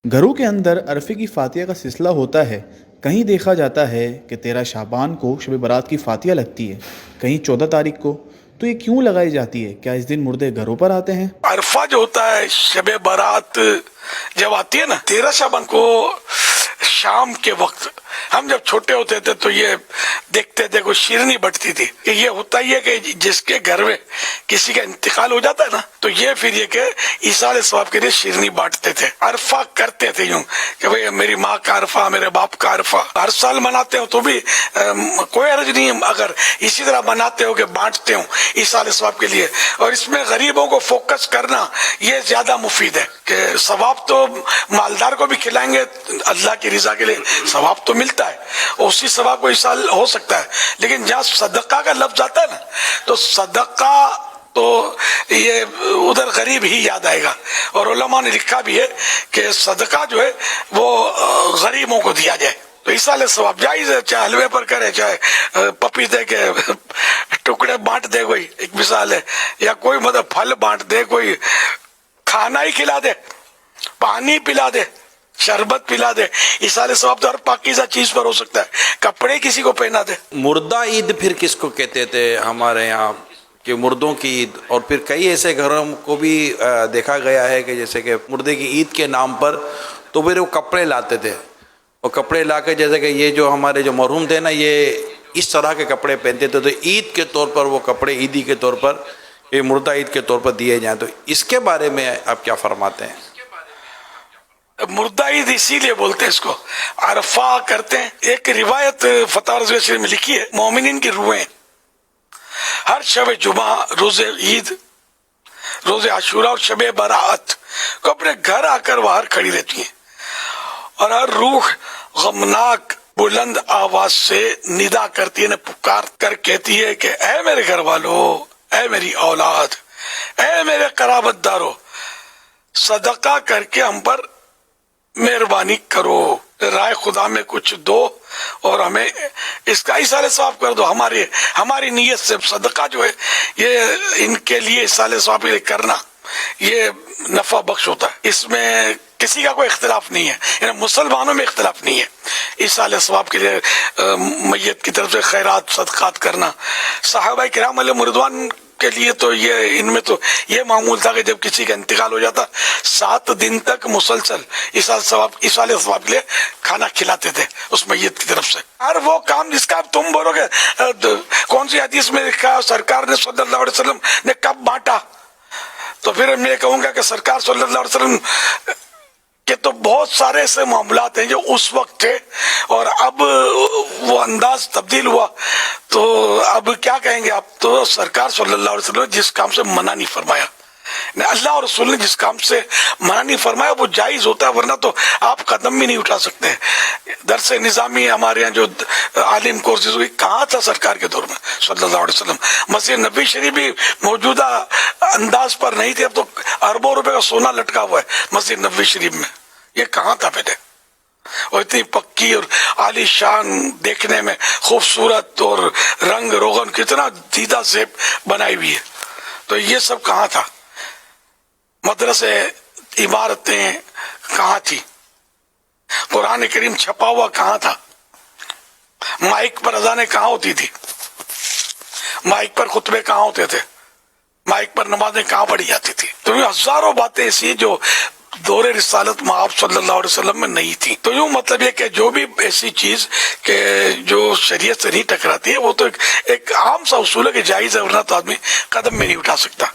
घरों के अंदर अरफे की फातिया का सिलसिला होता है। कहीं देखा जाता है कि 13 शाबान को शब बारात की फातिया लगती है, कहीं 14 तारीख को। तो ये क्यों लगाई जाती है? क्या इस दिन मुर्दे घरों पर आते हैं? अरफा जो होता है, शब बारात जब आती है ना 13 शाबान को, शाम के वक्त हम जब छोटे होते थे तो ये देखते थे, कोई शिरनी बटती थी कि ये होता ही है कि जिसके घर में किसी का इंतकाल हो जाता है ना, तो ये फिर ये कि ईसाल सवाब के लिए शिरनी बांटते थे। अरफा करते थे यूं कि भाई मेरी माँ का अरफा, मेरे बाप का अरफा। हर साल मनाते हो तो भी कोई अर्ज नहीं है, अगर इसी तरह मनाते हो कि बांटते हो ईसाल सवाब के लिए। और इसमें गरीबों को फोकस करना ये ज्यादा मुफीद है कि सवाब तो मालदार को भी खिलाएंगे, अल्लाह की रिजा के लिए सवाब तो मिलता है, उसी सवाब को इस साल हो सकता है। लेकिन जहाँ सदका का लफ्ज आता है ना, तो सदका तो ये उधर गरीब ही याद आएगा। और उलमा ने लिखा भी है कि सदका जो है वो गरीबों को दिया जाए, तो इस साल सवाब जायज है, चाहे हलवे पर करे, चाहे पपीते के टुकड़े बांट दे, कोई एक मिसाल है, या कोई मतलब फल बांट दे, कोई खाना ही खिला दे, पानी पिला दे, शरबत पिला दे। इस साल सवाब तो हर पाकीज़ा चीज पर हो सकता है, कपड़े किसी को पहना दे। मुर्दा ईद फिर किसको कहते थे हमारे यहाँ कि मुर्दों की ईद। और फिर कई ऐसे घरों को भी देखा गया है कि जैसे कि मुर्दे की ईद के नाम पर तो फिर वो कपड़े लाते थे, और कपड़े ला के जैसे कि ये जो हमारे जो मरहूम थे ना, ये इस तरह के कपड़े पहनते थे, तो ईद के तौर पर वो कपड़े ईदी के तौर पर, ये मुर्दा ईद के तौर पर दिए जाएँ। तो इसके बारे में आप क्या फरमाते हैं? मुर्दा ईद इसीलिए बोलते हैं इसको, अरफा करते हैं। एक रिवायत फतवा रज़वी शरीफ में लिखी है, मोमिनीन की रूहें हर शब जुमा, रोजे ईद, रोजे आशूरा और शब बारात को अपने घर आकर बाहर खड़ी रहती हैं, और हर रूह गमनाक बुलंद आवाज से निदा करती है, न पुकार कर कहती है कि ऐ मेरे घर वालों, ऐ मेरी औलाद, ऐ मेरे कराबतदारों, सदका करके हम पर मेहरबानी करो, राय खुदा में कुछ दो और हमें इसका इसाले सवाब कर दो। हमारी नीयत से सदका जो है ये इनके लिए इसाले सवाब करना ये नफा बख्श होता है, इसमें किसी का कोई इख्तिलाफ नहीं है, यानी मुसलमानों में इख्तिलाफ नहीं है। इसाले सवाब के लिए मैयत की तरफ से खैरात सदकात करना, सहाबा किराम अलैहिम रिदवान के लिए तो ये इनमें तो ये मामूल था कि जब किसी का इंतकाल हो जाता 7 दिन तक मुसलसल इसाले सवाब के लिए खाना खिलाते थे उस मैयत की तरफ से। हर वो काम जिसका आप तुम बोलोगे कौन सी हदीस में लिखा सरकार ने सल्लल्लाहु अलैहि वसल्लम ने कब बांटा, तो फिर मैं कहूंगा कि सरकार सल्लल्लाहु अलैहि वसल्लम के तो बहुत सारे ऐसे मामलात हैं जो उस वक्त थे, और अब वो अंदाज तब्दील हुआ, तो अब क्या कहेंगे आप। तो सरकार सल्लल्लाहु अलैहि वसल्लम जिस काम से मना नहीं फरमाया, अल्लाह और रसूल ने जिस काम से मना नहीं फरमाया वो जायज होता है, वरना तो आप कदम भी नहीं उठा सकते। दरसे निजामी हमारे यहाँ जो आलिम कोर्सेज हुई कहाँ था सरकार के दौर में सल्लल्लाहु अलैहि वसल्लम। मस्जिद नबी शरीफ भी मौजूदा अंदाज पर नहीं थे, अब तो अरबों रुपए का सोना लटका हुआ है मस्जिद नबी शरीफ में, ये कहाँ था पहले। और इतनी पक्की और आलीशान, देखने में खूबसूरत और रंग रोगन कितना दीदा से बनाई हुई है, तो ये सब कहाँ था। मदरसे इमारतें कहाँ थी, कुरान करीम छपा हुआ कहाँ था, माइक पर अजानें कहाँ होती थी, माइक पर खुतबे कहाँ होते थे, माइक पर नमाजें कहाँ पढ़ी जाती थी। तो ये हजारों बातें ऐसी जो दौरे रिसालत में आप सल्लल्लाहु अलैहि वसल्लम में नहीं थी। तो यूं मतलब ये कि जो भी ऐसी चीज के जो शरीयत से नहीं टकराती है वो तो एक आम सा उसूल है कि जायज है, वरना तो आदमी कदम में नहीं उठा सकता।